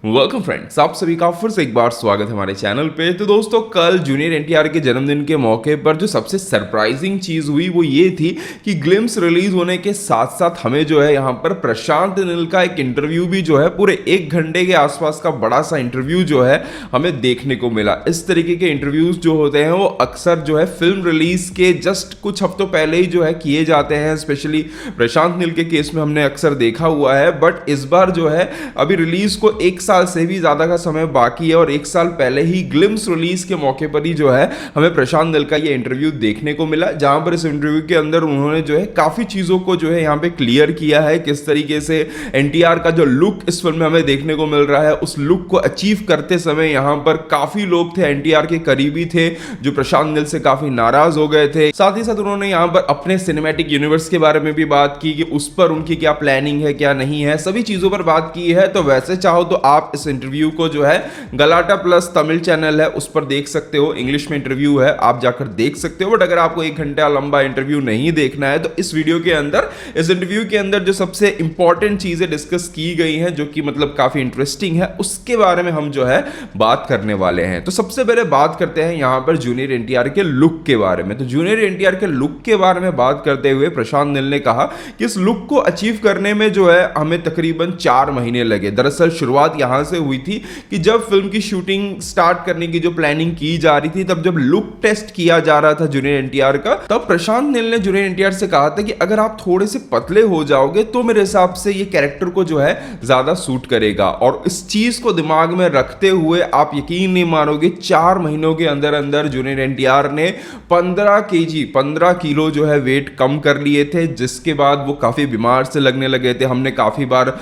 Welcome friends, आप सभी का फिर से एक बार स्वागत है हमारे चैनल पे। तो दोस्तों, कल जूनियर एनटीआर के जन्मदिन के मौके पर जो सबसे सरप्राइजिंग चीज हुई वो ये थी कि ग्लिम्स रिलीज होने के साथ साथ हमें जो है यहाँ पर प्रशांत नील का एक इंटरव्यू भी जो है पूरे 1 घंटे के आसपास का बड़ा सा इंटरव्यू जो है हमें देखने को मिला। इस तरीके के इंटरव्यूज जो होते हैं वो अक्सर जो है फिल्म रिलीज के जस्ट कुछ हफ्तों पहले ही जो है किए जाते हैं। स्पेशली प्रशांत नील के केस में हमने अक्सर देखा हुआ है, बट इस बार जो है अभी रिलीज को 1 साल से भी ज्यादा का समय बाकी है और 1 साल पहले ही ग्लिम्स रिलीज के मौके पर ही जो है हमें प्रशांत नील का ये इंटरव्यू देखने को मिला, जहां पर इस इंटरव्यू के अंदर उन्होंने जो है काफी चीजों को जो है यहाँ पे क्लियर किया है। किस तरीके से एनटीआर का जो लुक इस फिल्म में हमें देखने को मिल रहा है, उस लुक को अचीव करते समय यहाँ पर काफी लोग थे एनटीआर के करीबी थे जो प्रशांत नील से काफी नाराज हो गए थे। साथ ही साथ उन्होंने यहाँ पर अपने सिनेमैटिक यूनिवर्स के बारे में भी बात की कि उस पर उनकी क्या प्लानिंग है, क्या नहीं है, सभी चीजों पर बात की है। तो वैसे चाहो तो आप इस इंटरव्यू को जो है गलाटा प्लस तमिल चैनल है उस पर देख सकते हो, इंग्लिश में इंटरव्यू है, आप जाकर देख सकते हो। बट अगर आपको 1 घंटा लंबा इंटरव्यू नहीं देखना है तो इस वीडियो के अंदर, इस इंटरव्यू के अंदर जो सबसे इंपॉर्टेंट चीजें डिस्कस की गई हैं जो कि मतलब काफी इंटरेस्टिंग है, उसके बारे में हम जो है बात करने वाले हैं। तो सबसे पहले बात करते हैं यहां पर जूनियर एनटीआर के लुक के बारे में। तो जूनियर एनटीआर के लुक के बारे में बात करते हुए प्रशांत नील ने कहा कि इस लुक को अचीव करने में जो है हमें तकरीबन 4 महीने लगे। दरअसल शुरुआत यहां से हुई थी कि जब फिल्म की शूटिंग स्टार्ट करने की जो प्लानिंग की जा रही थी, तब जब लुक टेस्ट किया जा रहा था जूनियर एनटीआर का, तब प्रशांत नील ने जूनियर एनटीआर से कहा था कि अगर आप थोड़े से पतले हो जाओगे तो मेरे हिसाब से ये कैरेक्टर को जो है ज्यादा सूट करेगा। और इस चीज को दिमाग में रखते हुए आप यकीन नहीं मानोगे, 4 महीनों के अंदर अंदर जूनियर एनटीआर ने 15 किलो जो है वेट कम कर लिए थे, जिसके बाद वो काफी बीमार से लगने लगे थे। हमने काफी बार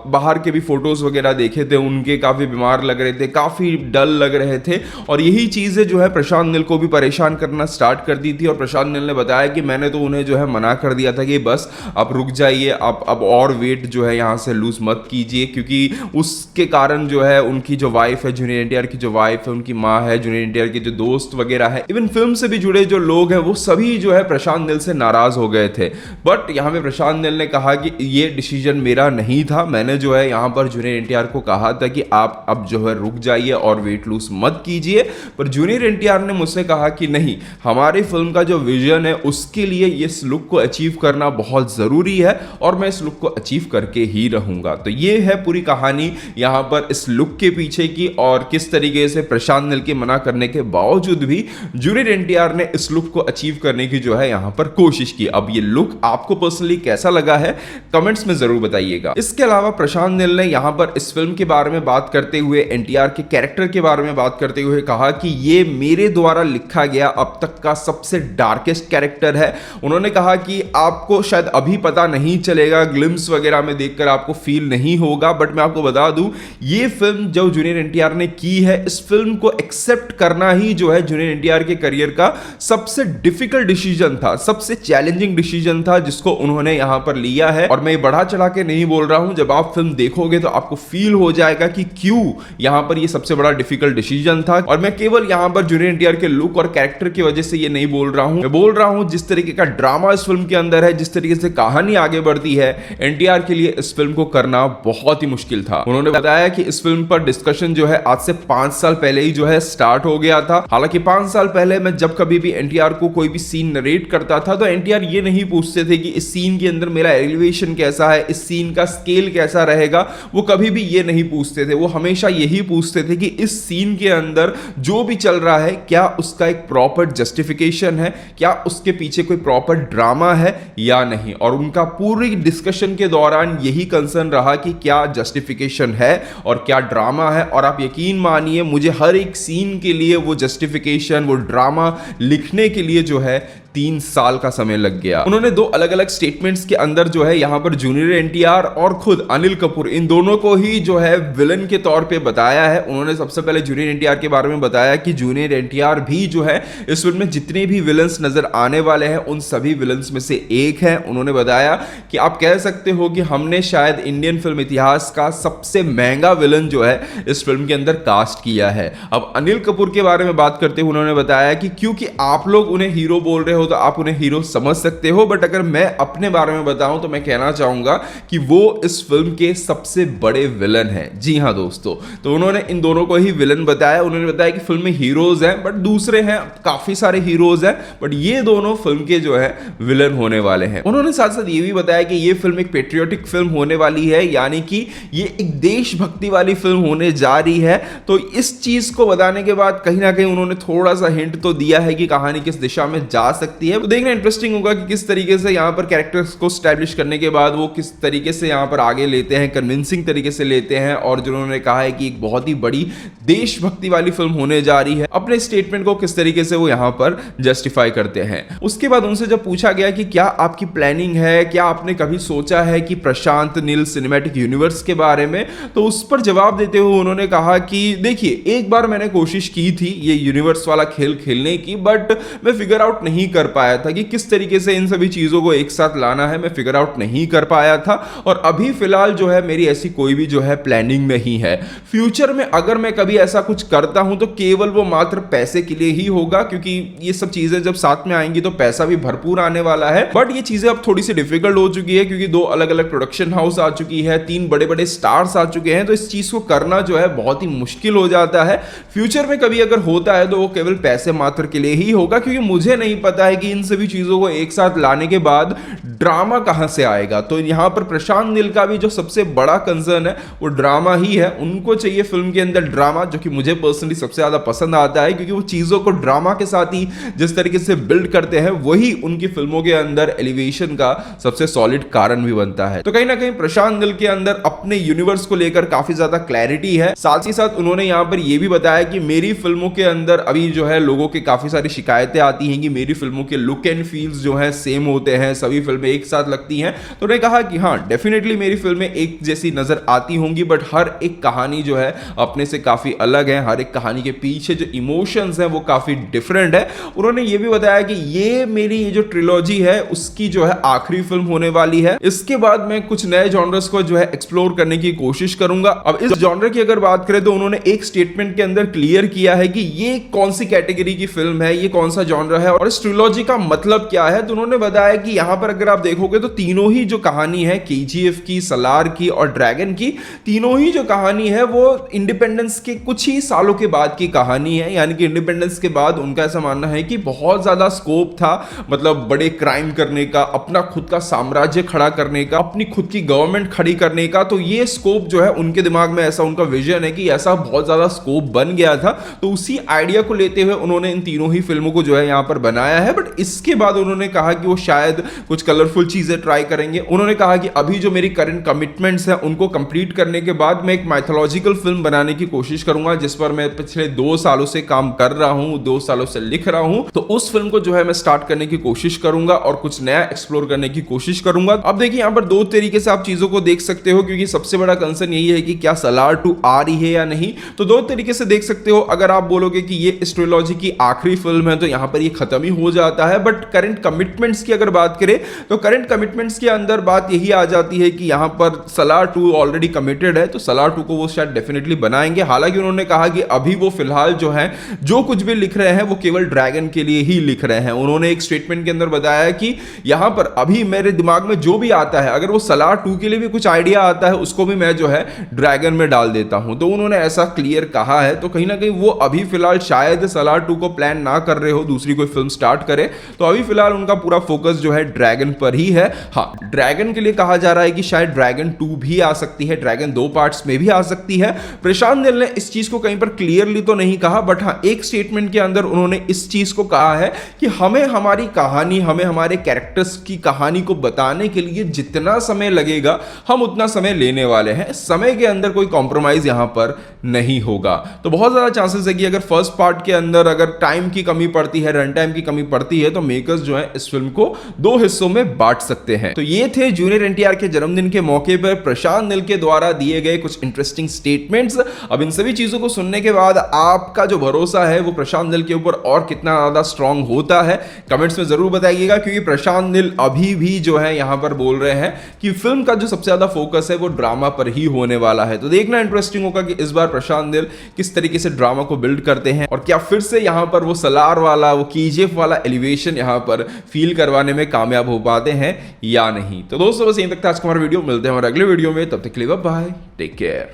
बाहर के भी फोटोज वगैरह देखे थे, उनके काफी बीमार लग रहे थे, काफी डल लग रहे थे और यही चीजें जो है प्रशांत नील को भी परेशान करना स्टार्ट कर दी थी। और प्रशांत नील ने बताया कि मैंने तो उन्हें जो है मना कर दिया था कि बस आप रुक जाइए, आप अब और वेट जो है यहां से लूज मत कीजिए, क्योंकि उसके कारण जो है उनकी जो वाइफ है, जूनियर एनटीआर की जो वाइफ है, उनकी माँ है, जूनियर एनटीआर के जो दोस्त वगैरह है, इवन फिल्म से भी जुड़े जो लोग हैं, वो सभी जो है प्रशांत नील से नाराज हो गए थे। बट यहां पे प्रशांत नील ने कहा कि ये डिसीजन मेरा नहीं था, मैंने जो है यहां पर जूनियर एनटीआर को कहा था कि आप अब जो है रुक जाइए और वेट लूज मत कीजिए। पर जूनियर एनटीआर ने मुझसे कहा कि नहीं, हमारी फिल्म का जो विजन है उसके लिए इस लुक को अचीव करना बहुत जरूरी है और मैं इस लुक को अचीव करके ही रहूंगा। तो ये है पूरी कहानी यहां पर इस लुक के पीछे की, और किस तरीके से प्रशांत नील के मना करने के बावजूद भी जूनियर एनटीआर ने इस लुक को अचीव करने की जो है यहां पर कोशिश की। अब ये लुक आपको पर्सनली कैसा लगा है कमेंट्स में जरूर बताइएगा। इसके अलावा प्रशांत नील ने यहां पर इस फिल्म के बारे में बात करते हुए, एनटीआर के कैरेक्टर के बारे में बात करते हुए कहा कि ये मेरे द्वारा लिखा गया अब तक का सबसे डार्केस्ट कैरेक्टर है। उन्होंने कहा कि आपको शायद अभी पता नहीं चलेगा, ग्लिम्स वगैरह में देखकर आपको फील नहीं होगा, बट मैं आपको बता दूं ये फिल्म जो जूनियर एनटीआर ने की है, इस फिल्म को एक्सेप्ट करना ही जो है जूनियर एनटीआर के करियर का सबसे डिफिकल्ट डिसीजन था, सबसे चैलेंजिंग डिसीजन था जिसको उन्होंने यहां पर लिया है। और मैं बढ़ा चढ़ा के नहीं बोल रहा हूं, जब आप फिल्म देखोगे तो आपको फील हो जाएगा कि क्यों यहां पर ये सबसे बड़ा डिफिकल्ट डिसीजन था। और मैं केवल यहां पर जूनियर एनटीआर के लुक और कैरेक्टर की वजह से ये नहीं बोल रहा हूं, मैं बोल रहा हूं जिस तरीके का ड्रामा इस फिल्म के अंदर है, जिस तरीके से कहानी आगे बढ़ती है, एनटीआर के लिए इस फिल्म को करना बहुत ही मुश्किल था। उन्होंने बताया कि इस फिल्म पर डिस्कशन जो है आज से 5 साल पहले ही जो है स्टार्ट हो गया था। हालांकि 5 साल पहले मैं जब कभी भी एनटीआर को कोई भी सीन नरेट करता था तो एनटीआर ये नहीं पूछते थे कि इस सीन के अंदर मेरा एलिवेशन कैसा है, इस सीन का स्केल कैसा रहेगा, वो कभी भी ये नहीं पूछते थे। वो हमेशा यही पूछते थे कि इस सीन के अंदर जो भी चल रहा है क्या उसका एक प्रॉपर जस्टिफिकेशन है, क्या उसके पीछे कोई प्रॉपर ड्रामा है या नहीं। और उनका पूरी डिस्कशन के दौरान यही कंसर्न रहा कि क्या जस्टिफिकेशन है और क्या ड्रामा है। और आप यकीन मानिए मुझे हर एक सीन के लिए वो जस्टिफिकेशन, वो ड्रामा लिखने के लिए जो है 3 साल का समय लग गया। उन्होंने 2 अलग अलग स्टेटमेंट्स के अंदर जो है यहां पर जूनियर एनटीआर और खुद अनिल कपूर, इन दोनों को ही जो है विलन के तौर पे बताया है। उन्होंने सबसे पहले जूनियर एनटीआर के बारे में बताया कि जूनियर एनटीआर भी जो है इस फिल्म में जितने भी विलन्स नजर आने वाले हैं उन सभी विलन्स में से एक है। उन्होंने बताया कि आप कह सकते हो कि हमने शायद इंडियन फिल्म इतिहास का सबसे महंगा विलन जो है इस फिल्म के अंदर कास्ट किया है। अब अनिल कपूर के बारे में बात करते हुए उन्होंने बताया कि क्योंकि आप लोग उन्हें हीरो बोल रहे हो तो आप उन्हें हीरो समझ सकते हो, बट अगर मैं अपने बारे में बताऊं तो मैं कहना चाहूंगा कि वो इस फिल्म के सबसे बड़े विलन हैं। जी हाँ दोस्तों, तो उन्होंने इन दोनों को ही विलन बताया। उन्होंने बताया कि फिल्म में हीरोज हैं, बट दूसरे हैं, काफी सारे हीरोज हैं, बट ये दोनों फिल्म के जो है विलन होने वाले हैं। उन्होंने साथ साथ ये भी बताया कि ये फिल्म एक पेट्रियोटिक फिल्म होने वाली है, यानी कि ये एक देशभक्ति वाली फिल्म होने जा रही है। तो इस चीज को बताने के बाद कहीं ना कहीं उन्होंने थोड़ा सा हिंट तो दिया है कि कहानी किस दिशा में जा सकती है। तो देखना इंटरेस्टिंग होगा कि किस तरीके से यहाँ पर कैरेक्टर्स को स्टैब्लिश करने के बाद वो किस तरीके से यहाँ पर आगे लेते हैं, कन्विंसिंग तरीके से लेते हैं, और जो उन्होंने कहा है कि एक बहुत ही बड़ी देशभक्ति वाली फिल्म होने जा रही है, अपने स्टेटमेंट को किस तरीके से वो यहाँ पर जस्टिफाई करते हैं। उसके बाद उनसे जब पूछा गया कि क्या आपकी प्लानिंग है, क्या आपने कभी सोचा है कि प्रशांत नील सिनेमैटिक यूनिवर्स के बारे में, तो उस पर जवाब देते हुए उन्होंने कहा कि देखिए, एक बार मैंने कोशिश की थी ये यूनिवर्स वाला खेल खेलने की, बट मैं फिगर आउट नहीं कर पाया था कि किस तरीके से इन सभी चीजों को एक साथ लाना है। मैं फिगर आउट नहीं कर पाया था, और अभी फिलहाल जो है मेरी ऐसी कोई भी जो है प्लानिंग नहीं है। फ्यूचर में अगर मैं कभी ऐसा कुछ करता हूं तो केवल वो मात्र पैसे के लिए ही होगा, क्योंकि ये सब चीजें जब साथ में आएंगी तो पैसा भी भरपूर आने वाला है। बट ये चीजें अब थोड़ी सी डिफिकल्ट हो चुकी है, क्योंकि 2 अलग अलग प्रोडक्शन हाउस आ चुकी है, 3 बड़े बड़े स्टार्स आ चुके हैं, तो इस चीज को करना जो है बहुत ही मुश्किल हो जाता है। फ्यूचर में कभी अगर होता है तो वो केवल पैसे मात्र के लिए ही होगा, क्योंकि मुझे नहीं पता है कि इन सभी चीजों को एक साथ लाने के बाद ड्रामा कहां से आएगा। तो यहां पर प्रशांत नील का भी जो सबसे बड़ा कंसर्न है वो ड्रामा ही है। उनको चाहिए फिल्म के अंदर ड्रामा, जो कि मुझे पर्सनली सबसे ज्यादा पसंद आता है, क्योंकि वो चीजों को ड्रामा के साथ ही जिस तरीके से बिल्ड करते हैं वही उनकी फिल्मों के अंदर एलिवेशन का सबसे सॉलिड कारण भी बनता है। तो कहीं ना कहीं प्रशांत नील के अंदर अपने यूनिवर्स को लेकर काफी ज्यादा क्लैरिटी है। साथ ही साथ उन्होंने यहां पर यह भी बताया कि मेरी फिल्मों के अंदर अभी जो है लोगों की काफी सारी शिकायतें आती हैं कि मेरी फिल्मों के लुक एंड फील्स जो है सेम होते हैं, सभी फिल्में एक साथ लगती हैं। तो उन्होंने कहा कि हाँ, डेफिनेटली मेरी फिल्में एक जैसी नजर आती होंगी, बट हर एक कहानी जो है अपने से काफी अलग है। हर एक कहानी के पीछे जो इमोशंस हैं वो काफी डिफरेंट है। उन्होंने ये भी बताया कि ये मेरी ये जो ट्रिलॉजी है उसकी जो है आखिरी फिल्म होने वाली है। इसके बाद मैं कुछ नए जॉनर्स को जो है एक्सप्लोर करने की कोशिश करूंगा। अब इस जॉनर की अगर बात करें तो उन्होंने एक स्टेटमेंट के अंदर क्लियर किया है कि ये कौन सी कैटेगरी की फिल्म है, ये कौन सा जॉनर है और इस ट्रिलॉजी का मतलब क्या है। तो उन्होंने बताया कि यहां पर अगर आप देखोगे तो तीनों ही जो कहानी है, केजीएफ की, सलार की और ड्रैगन की, तीनों ही जो कहानी है वो इंडिपेंडेंस के कुछ ही सालों के बाद की कहानी है। यानी कि इंडिपेंडेंस के बाद उनका ऐसा मानना है कि बहुत ज्यादा स्कोप था, मतलब बड़े क्राइम करने का, अपना खुद का साम्राज्य खड़ा करने का, अपनी खुद की गवर्नमेंट खड़ी करने का। तो ये स्कोप जो है उनके दिमाग में, ऐसा उनका विजन है कि ऐसा बहुत ज्यादा स्कोप बन गया था। तो उसी आइडिया को लेते हुए उन्होंने इन तीनों ही फिल्मों को जो है यहां पर बनाया है। बट इसके बाद उन्होंने कहा कि वो शायद कुछ कलरफुल चीजें ट्राई करेंगे। उन्होंने कहा कि अभी जो मेरी करंट कमिटमेंट्स हैं उनको कंप्लीट करने के बाद मैं एक माइथोलॉजिकल फिल्म बनाने की कोशिश करूंगा, जिस पर मैं पिछले 2 सालों से काम कर रहा हूं, 2 सालों से लिख रहा हूं। तो उस फिल्म को जो है मैं स्टार्ट करने की कोशिश करूंगा और कुछ नया एक्सप्लोर करने की कोशिश करूंगा। अब देखिए, यहां पर 2 तरीके से आप चीजों को देख सकते हो, क्योंकि सबसे बड़ा कंसर्न यही है कि क्या सलार 2 आ रही है या नहीं। तो 2 तरीके से देख सकते हो। अगर आप बोलोगे कि ये इस ट्रिलॉजी की आखिरी फिल्म है तो यहां पर ये खत्म ही हो जाता है। बट करंट कमिटमेंट्स की अगर बात करें तो करंट कमिटमेंट्स के अंदर बात यही आ जाती है कि यहां पर सलार 2 ऑलरेडी कमिटेड है, तो सलार 2 को वो शायद डेफिनेटली बनाएंगे। हालांकि उन्होंने कहा कि अभी वो फिलहाल जो है जो कुछ भी लिख रहे हैं वो केवल ड्रैगन के लिए ही लिख रहे हैं। उन्होंने एक स्टेटमेंट के अंदर बताया कि यहां पर अभी मेरे दिमाग में जो भी आता है, अगर वो सलार 2 के लिए भी कुछ आइडिया आता है उसको भी मैं जो है ड्रैगन में डाल देता हूं। तो उन्होंने ऐसा क्लियर कहा है। तो कहीं ना कहीं वो अभी फिलहाल शायद सलार 2 को प्लान ना कर रहे हो, दूसरी कोई फिल्म स्टार्ट करे। तो अभी फिलहाल उनका पूरा फोकस जो है ड्रैगन पर ही है। हाँ, ड्रैगन के लिए कहा जा रहा है कि शायद ड्रैगन 2 भी आ सकती है, ड्रैगन 2 पार्ट्स में भी आ सकती है। प्रशांत नील ने इस चीज को कहीं पर क्लियरली तो नहीं कहा, बट हाँ, एक स्टेटमेंट के अंदर उन्होंने इस चीज को कहा है कि हमें हमारी कहानी, हमें हमारे कैरेक्टर्स की कहानी को बताने के लिए जितना समय लगेगा हम उतना समय लेने वाले हैं। समय के अंदर कोई कॉम्प्रोमाइज यहां पर नहीं होगा। तो बहुत ज्यादा चांसेस है कि अगर फर्स्ट पार्ट के अंदर अगर टाइम की कमी पड़ती है, रन टाइम की कमी पड़ती है, तो मेकर्स जो है इस फिल्म को 2 हिस्सों में बांट सकते हैं। तो ये थे जूनियर एनटीआर के जन्मदिन के मौके पर प्रशांत नील के द्वारा दिए गए कुछ इंटरेस्टिंग स्टेटमेंट्स। अब इन सभी चीजों को सुनने के बाद आपका जो भरोसा है वो प्रशांत नील के ऊपर और कितना ज्यादा स्ट्रांग होता है, कमेंट्स में जरूर बताइएगा। क्योंकि प्रशांत नील अभी भी जो है यहां पर बोल रहे हैं कि फिल्म का जो सबसे ज्यादा फोकस है वो ड्रामा पर ही होने वाला है। तो देखना इंटरेस्टिंग होगा कि इस बार प्रशांत नील किस तरीके से ड्रामा को बिल्ड करते हैं और क्या फिर से यहां पर वो सलार वाला, वो केजीएफ वाला एलिवेशन यहाँ पर फील करवाने में कामयाब हो पाते हैं या नहीं। तो दोस्तों बस यहीं तक था आज का हमारा वीडियो, मिलते हैं हमारे अगले वीडियो में, तब तक के लिए बाय, टेक केयर।